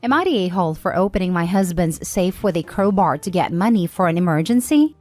Am I the a-hole for opening my husband's safe with a crowbar to get money for an emergency?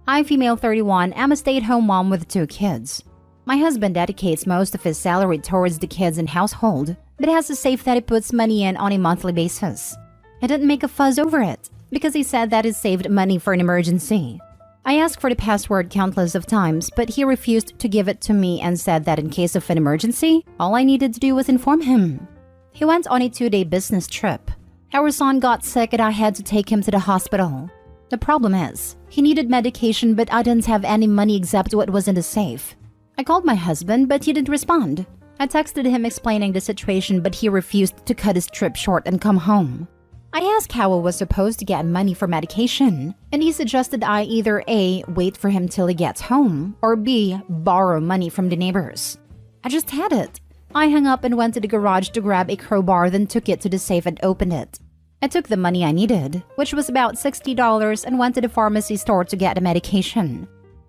I, female 31, am a stay-at-home mom with 2 kids. My husband dedicates most of his salary towards the kids and household, but has a safe that he puts money in on a monthly basis. I didn't make a fuss over it, because he said that he saved money for an emergency. I asked for the password countless of times, but he refused to give it to me and said that in case of an emergency, all I needed to do was inform him. He went on a 2-day business trip. Our son got sick and I had to take him to the hospital. The problem is, he needed medication but I didn't have any money except what was in the safe. I called my husband but he didn't respond. I texted him explaining the situation but he refused to cut his trip short and come home. I asked how I was supposed to get money for medication, and he suggested I either A, wait for him till he gets home, or B, borrow money from the neighbors. I just had it. I hung up and went to the garage to grab a crowbar, then took it to the safe and opened it. I took the money I needed, which was about $60, and went to the pharmacy store to get the medication.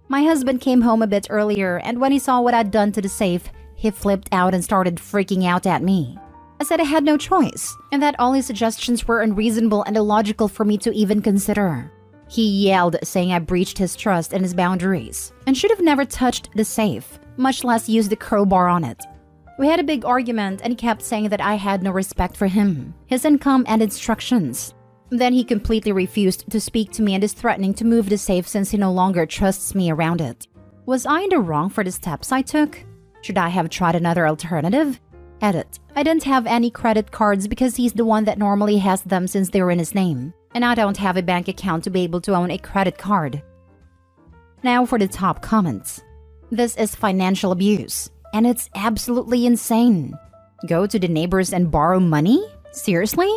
My husband came home a bit earlier, and when he saw what I'd done to the safe, he flipped out and started freaking out at me. I said I had no choice, and that all his suggestions were unreasonable and illogical for me to even consider. He yelled, saying I breached his trust and his boundaries, and should have never touched the safe, much less used the crowbar on it. We had a big argument, and he kept saying that I had no respect for him, his income, and instructions. Then he completely refused to speak to me and is threatening to move the safe since he no longer trusts me around it. Was I in the wrong for the steps I took? Should I have tried another alternative? Edit. I didn't have any credit cards because he's the one that normally has them since they're in his name, and I don't have a bank account to be able to own a credit card. Now for the top comments. This is financial abuse, and it's absolutely insane. Go to the neighbors and borrow money? Seriously?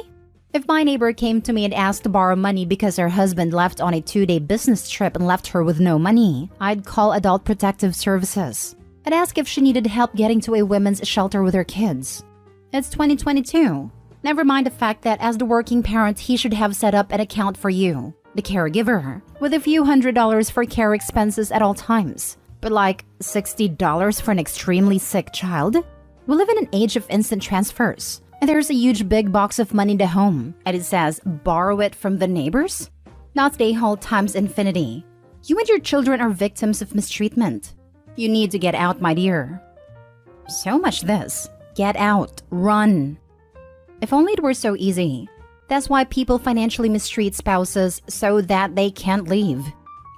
If my neighbor came to me and asked to borrow money because her husband left on a 2-day business trip and left her with no money, I'd call Adult Protective Services. I'd ask if she needed help getting to a women's shelter with her kids. It's 2022. Never mind the fact that as the working parent, he should have set up an account for you, the caregiver, with a few $100s for care expenses at all times. But like $60 for an extremely sick child? We live in an age of instant transfers, and there's a huge big box of money to home, and it says borrow it from the neighbors? Not the whole times infinity. You and your children are victims of mistreatment. You need to get out, my dear. So much this. Get out. Run. If only it were so easy. That's why people financially mistreat spouses so that they can't leave.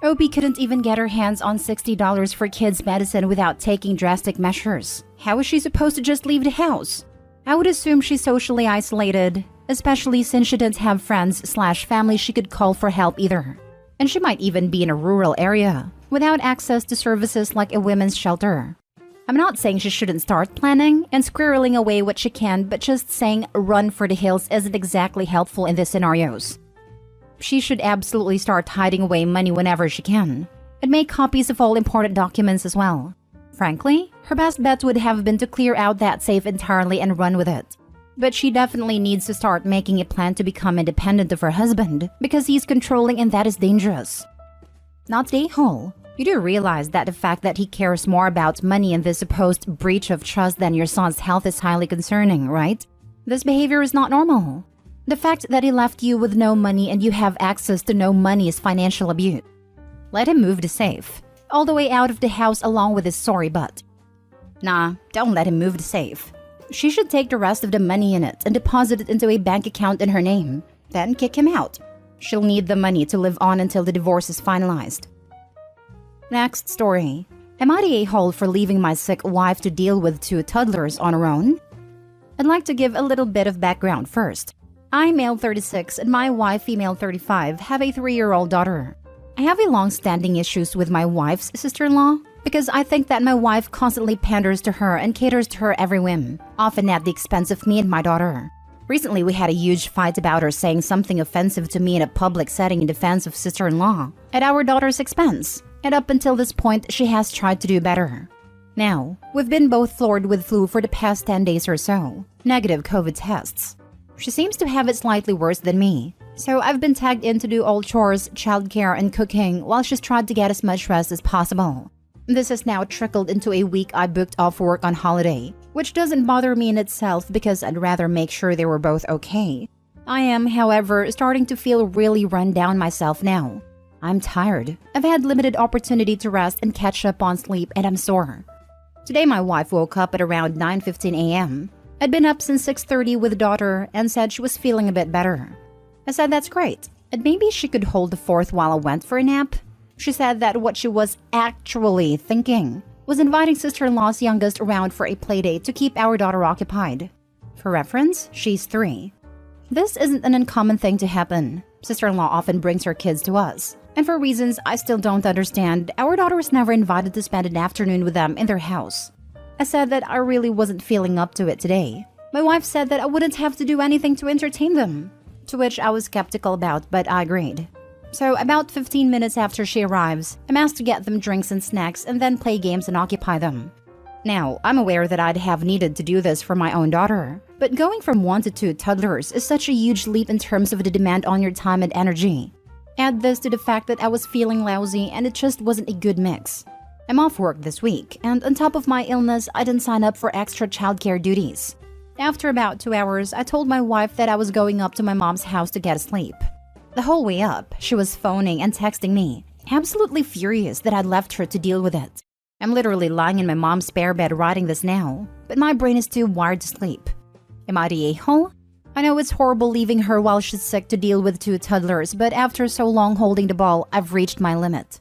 Opie couldn't even get her hands on $60 for kids' medicine without taking drastic measures. How is she supposed to just leave the house? I would assume she's socially isolated, especially since she didn't have friends/family she could call for help either. And she might even be in a rural area, without access to services like a women's shelter. I'm not saying she shouldn't start planning and squirreling away what she can, but just saying run for the hills isn't exactly helpful in these scenarios. She should absolutely start hiding away money whenever she can, and make copies of all important documents as well. Frankly, her best bet would have been to clear out that safe entirely and run with it. But she definitely needs to start making a plan to become independent of her husband, because he's controlling and that is dangerous. Not the a-hole. You do realize that the fact that he cares more about money and this supposed breach of trust than your son's health is highly concerning, right? This behavior is not normal. The fact that he left you with no money and you have access to no money is financial abuse. Let him move the safe, all the way out of the house along with his sorry butt. Nah, don't let him move the safe. She should take the rest of the money in it and deposit it into a bank account in her name, then kick him out. She'll need the money to live on until the divorce is finalized. Next story. Am I the a-hole for leaving my sick wife to deal with 2 toddlers on her own? I'd like to give a little bit of background first. I'm male 36 and my wife, female 35, have a 3-year-old daughter. I have a long-standing issues with my wife's sister-in-law because I think that my wife constantly panders to her and caters to her every whim, often at the expense of me and my daughter. Recently, we had a huge fight about her saying something offensive to me in a public setting in defense of sister-in-law at our daughter's expense. And up until this point, she has tried to do better. Now, we've been both floored with flu for the past 10 days or so. Negative COVID tests. She seems to have it slightly worse than me. So I've been tagged in to do all chores, childcare, and cooking while she's tried to get as much rest as possible. This has now trickled into a week I booked off work on holiday, which doesn't bother me in itself because I'd rather make sure they were both okay. I am, however, starting to feel really run down myself now. I'm tired. I've had limited opportunity to rest and catch up on sleep, and I'm sore. Today my wife woke up at around 9:15 a.m. I'd been up since 6:30 with daughter and said she was feeling a bit better. I said that's great, and maybe she could hold the fort while I went for a nap. She said that what she was actually thinking was inviting sister-in-law's youngest around for a playdate to keep our daughter occupied. For reference, she's 3. This isn't an uncommon thing to happen. Sister-in-law often brings her kids to us, and for reasons I still don't understand, our daughter was never invited to spend an afternoon with them in their house. I said that I really wasn't feeling up to it today. My wife said that I wouldn't have to do anything to entertain them, to which I was skeptical about, but I agreed. So about 15 minutes after she arrives, I'm asked to get them drinks and snacks and then play games and occupy them. Now, I'm aware that I'd have needed to do this for my own daughter, but going from 1 to 2 toddlers is such a huge leap in terms of the demand on your time and energy. Add this to the fact that I was feeling lousy and it just wasn't a good mix. I'm off work this week, and on top of my illness, I didn't sign up for extra childcare duties. After about 2 hours, I told my wife that I was going up to my mom's house to get asleep. The whole way up, she was phoning and texting me, absolutely furious that I'd left her to deal with it. I'm literally lying in my mom's spare bed writing this now, but my brain is too wired to sleep. Am I the a-hole? I know it's horrible leaving her while she's sick to deal with 2 toddlers, but after so long holding the ball, I've reached my limit.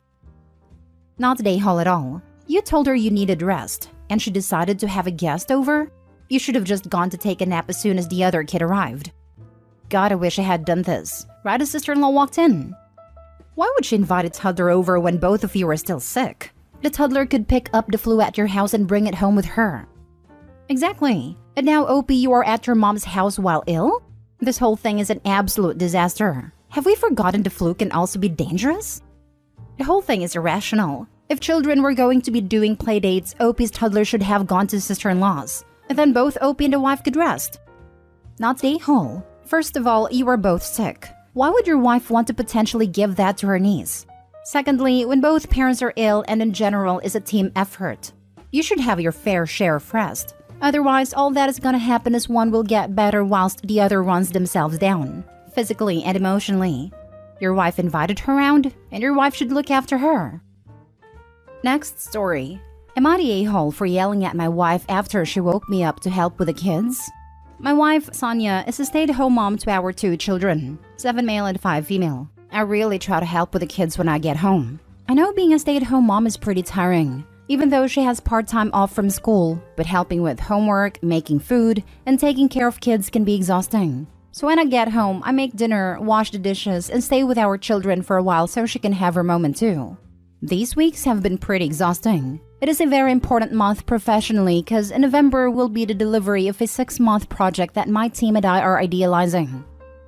Not the a-hole at all. You told her you needed rest, and she decided to have a guest over? You should have just gone to take a nap as soon as the other kid arrived. God, I wish I had done this, right as sister-in-law walked in. Why would she invite a toddler over when both of you are still sick? The toddler could pick up the flu at your house and bring it home with her. Exactly. And now, Opie, you are at your mom's house while ill? This whole thing is an absolute disaster. Have we forgotten the flu can also be dangerous? The whole thing is irrational. If children were going to be doing playdates, Opie's toddler should have gone to sister-in-law's, and then both Opie and the wife could rest. Not the a-hole. First of all, you are both sick. Why would your wife want to potentially give that to her niece? Secondly, when both parents are ill and in general is a team effort, you should have your fair share of rest. Otherwise, all that is gonna happen is one will get better whilst the other runs themselves down, physically and emotionally. Your wife invited her around, and your wife should look after her. Next story. Am I the a-hole for yelling at my wife after she woke me up to help with the kids? My wife, Sonia, is a stay-at-home mom to our 2 children, 7 male and 5 female. I really try to help with the kids when I get home. I know being a stay-at-home mom is pretty tiring, even though she has part-time off from school, but helping with homework, making food, and taking care of kids can be exhausting. So when I get home, I make dinner, wash the dishes, and stay with our children for a while so she can have her moment too. These weeks have been pretty exhausting. It is a very important month professionally because in November will be the delivery of a 6-month project that my team and I are idealizing.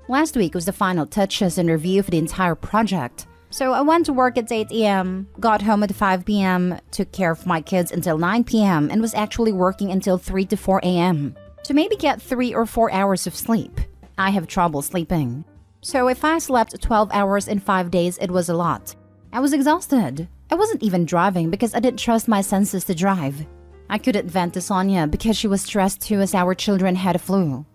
Last week was the final touches and review of the entire project. So I went to work at 8 a.m., got home at 5 p.m., took care of my kids until 9 p.m., and was actually working until 3 to 4 a.m. to maybe get 3 or 4 hours of sleep. I have trouble sleeping. So if I slept 12 hours in 5 days, it was a lot. I was exhausted. I wasn't even driving because I didn't trust my senses to drive. I couldn't vent to Sonia because she was stressed too as our children had a flu.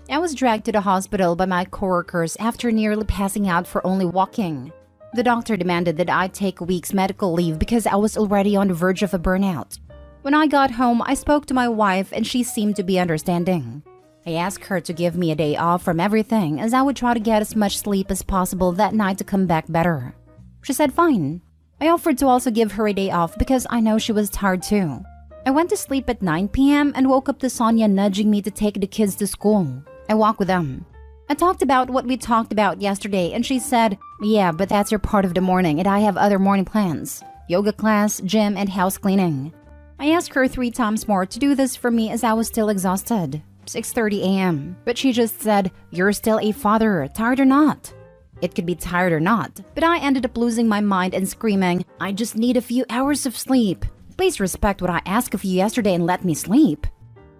I was dragged to the hospital by my coworkers after nearly passing out for only walking. The doctor demanded that I take a week's medical leave because I was already on the verge of a burnout. When I got home, I spoke to my wife and she seemed to be understanding. I asked her to give me a day off from everything as I would try to get as much sleep as possible that night to come back better. She said fine. I offered to also give her a day off because I know she was tired too. I went to sleep at 9 p.m. and woke up to Sonia nudging me to take the kids to school. I walked with them. I talked about what we talked about yesterday and she said, yeah, but that's your part of the morning and I have other morning plans. Yoga class, gym, and house cleaning. I asked her 3 times more to do this for me as I was still exhausted. 6:30 a.m. But she just said, you're still a father, tired or not. It could be tired or not, but I ended up losing my mind and screaming, I just need a few hours of sleep. Please respect what I asked of you yesterday and let me sleep.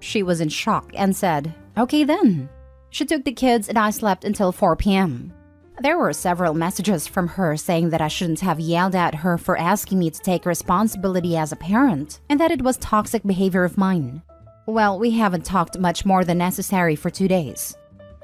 She was in shock and said, okay then. She took the kids and I slept until 4 p.m. There were several messages from her saying that I shouldn't have yelled at her for asking me to take responsibility as a parent and that it was toxic behavior of mine. Well, we haven't talked much more than necessary for 2 days.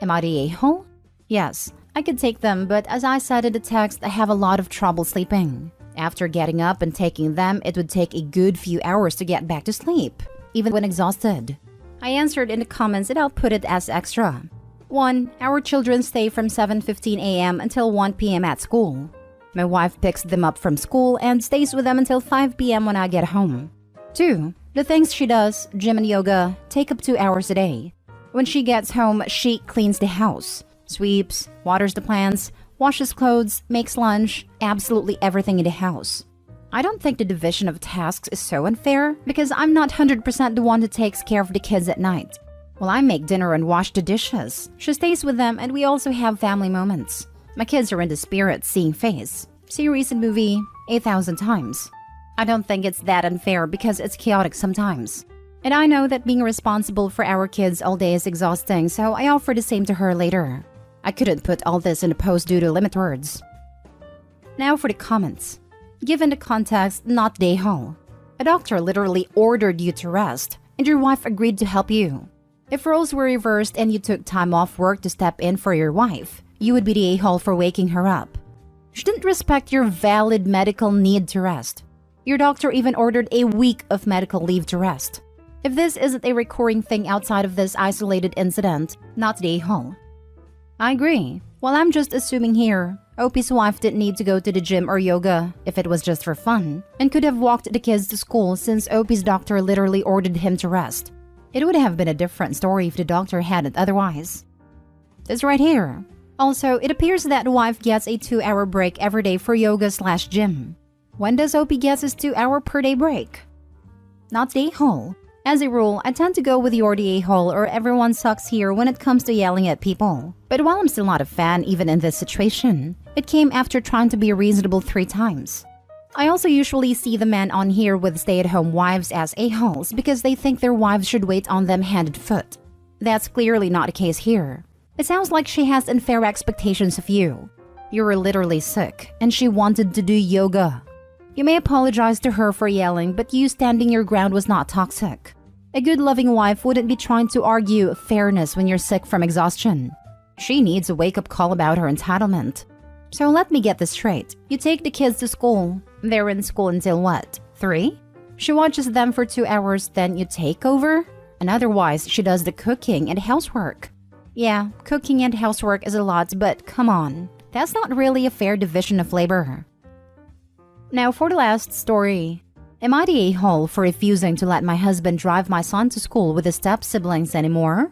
Am I the a-hole? Yes, I could take them, but as I said in the text, I have a lot of trouble sleeping. After getting up and taking them, it would take a good few hours to get back to sleep, even when exhausted. I answered in the comments and I'll put it as extra. 1. Our children stay from 7:15 a.m. until 1 p.m. at school. My wife picks them up from school and stays with them until 5 p.m. when I get home. 2. The things she does, gym and yoga, take up 2 hours a day. When she gets home, she cleans the house, sweeps, waters the plants, washes clothes, makes lunch, absolutely everything in the house. I don't think the division of tasks is so unfair because I'm not 100% the one who takes care of the kids at night. While I make dinner and wash the dishes, she stays with them and we also have family moments. My kids are in the spirit seeing face, series and movie 8,000 times. I don't think it's that unfair because it's chaotic sometimes. And I know that being responsible for our kids all day is exhausting, so I offer the same to her later. I couldn't put all this in a post due to limit words. Now for the comments. Given the context, not day haul. A doctor literally ordered you to rest, and your wife agreed to help you. If roles were reversed and you took time off work to step in for your wife, you would be the a-hole for waking her up. She didn't respect your valid medical need to rest. Your doctor even ordered a week of medical leave to rest. If this isn't a recurring thing outside of this isolated incident, not the a-hole. I agree. Well, I'm just assuming here, Opie's wife didn't need to go to the gym or yoga if it was just for fun, and could have walked the kids to school since Opie's doctor literally ordered him to rest. It would have been a different story if the doctor had it otherwise. This right here. Also, it appears that the wife gets a 2-hour break every day for yoga/gym. When does Opie get his 2-hour per day break? Not the a-hole. As a rule, I tend to go with you're the a-hole or everyone sucks here when it comes to yelling at people. But while I'm still not a fan even in this situation, it came after trying to be reasonable 3 times. I also usually see the men on here with stay-at-home wives as a-holes because they think their wives should wait on them hand and foot. That's clearly not the case here. It sounds like she has unfair expectations of you. You were literally sick, and she wanted to do yoga. You may apologize to her for yelling, but you standing your ground was not toxic. A good loving wife wouldn't be trying to argue fairness when you're sick from exhaustion. She needs a wake-up call about her entitlement. So let me get this straight. You take the kids to school. They're in school until what, 3? She watches them for 2 hours, then you take over? And otherwise, she does the cooking and housework. Yeah, cooking and housework is a lot, but come on. That's not really a fair division of labor. Now for the last story. Am I the a-hole for refusing to let my husband drive my son to school with his step-siblings anymore?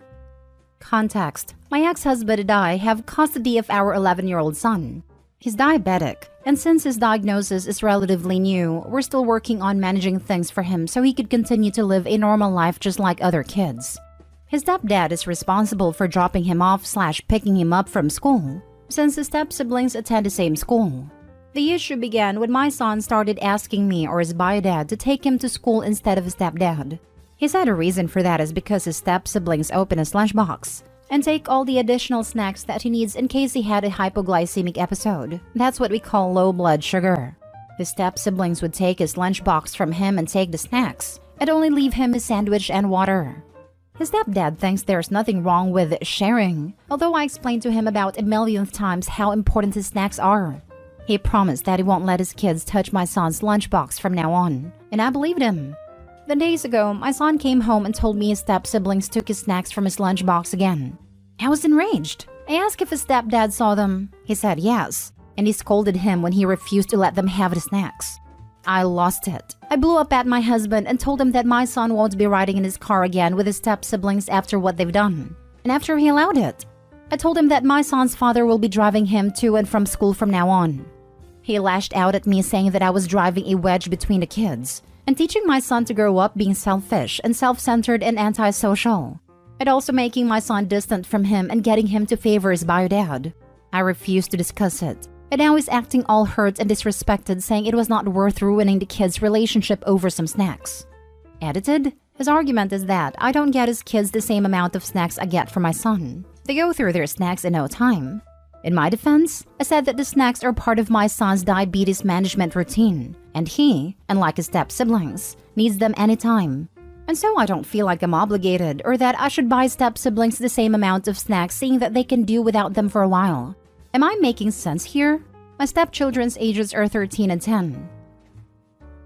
Context. My ex-husband and I have custody of our 11-year-old son. He's diabetic, and since his diagnosis is relatively new, we're still working on managing things for him so he could continue to live a normal life just like other kids. His stepdad is responsible for dropping him off/picking him up from school, since his step-siblings attend the same school. The issue began when my son started asking me or his bio-dad to take him to school instead of his stepdad. He said a reason for that is because his step-siblings open his lunchbox and take all the additional snacks that he needs in case he had a hypoglycemic episode. That's what we call low blood sugar. His step-siblings would take his lunchbox from him and take the snacks, and only leave him his sandwich and water. His stepdad thinks there's nothing wrong with sharing, although I explained to him about a millionth times how important his snacks are. He promised that he won't let his kids touch my son's lunchbox from now on, and I believed him. Then days ago, my son came home and told me his step-siblings took his snacks from his lunchbox again. I was enraged. I asked if his stepdad saw them. He said yes, and he scolded him when he refused to let them have the snacks. I lost it. I blew up at my husband and told him that my son won't be riding in his car again with his step-siblings after what they've done. And after he allowed it, I told him that my son's father will be driving him to and from school from now on. He lashed out at me saying that I was driving a wedge between the kids and teaching my son to grow up being selfish and self-centered and antisocial, and also making my son distant from him and getting him to favor his bio-dad. I refused to discuss it, and now he's acting all hurt and disrespected, saying it was not worth ruining the kids' relationship over some snacks. Edited? His argument is that I don't get his kids the same amount of snacks I get from my son. They go through their snacks in no time. In my defense, I said that the snacks are part of my son's diabetes management routine, and he, unlike his step-siblings, needs them anytime. And so I don't feel like I'm obligated or that I should buy step-siblings the same amount of snacks seeing that they can do without them for a while. Am I making sense here? My stepchildren's ages are 13 and 10.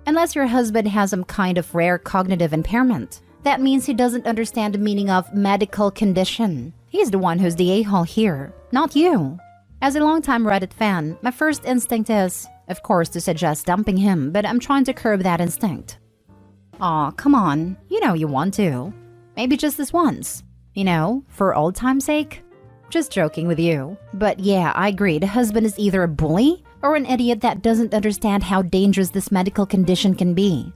Unless your husband has some kind of rare cognitive impairment, that means he doesn't understand the meaning of medical condition. He's the one who's the a-hole here, not you. As a longtime Reddit fan, my first instinct is, of course, to suggest dumping him, but I'm trying to curb that instinct. Aw, come on, you know you want to. Maybe just this once. You know, for old time's sake. Just joking with you. But yeah, I agree, the husband is either a bully or an idiot that doesn't understand how dangerous this medical condition can be.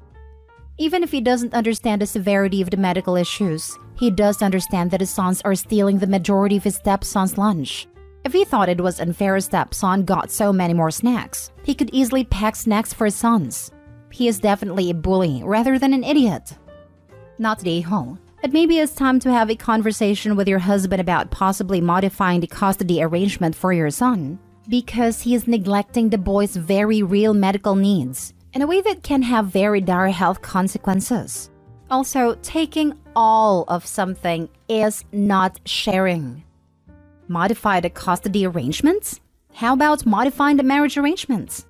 Even if he doesn't understand the severity of the medical issues, he does understand that his sons are stealing the majority of his stepson's lunch. If he thought it was unfair his stepson got so many more snacks, he could easily pack snacks for his sons. He is definitely a bully rather than an idiot. Not the a-hole. But maybe it's time to have a conversation with your husband about possibly modifying the custody arrangement for your son, because he is neglecting the boy's very real medical needs in a way that can have very dire health consequences. Also, taking all of something is not sharing. Modify the custody arrangements? How about modifying the marriage arrangements?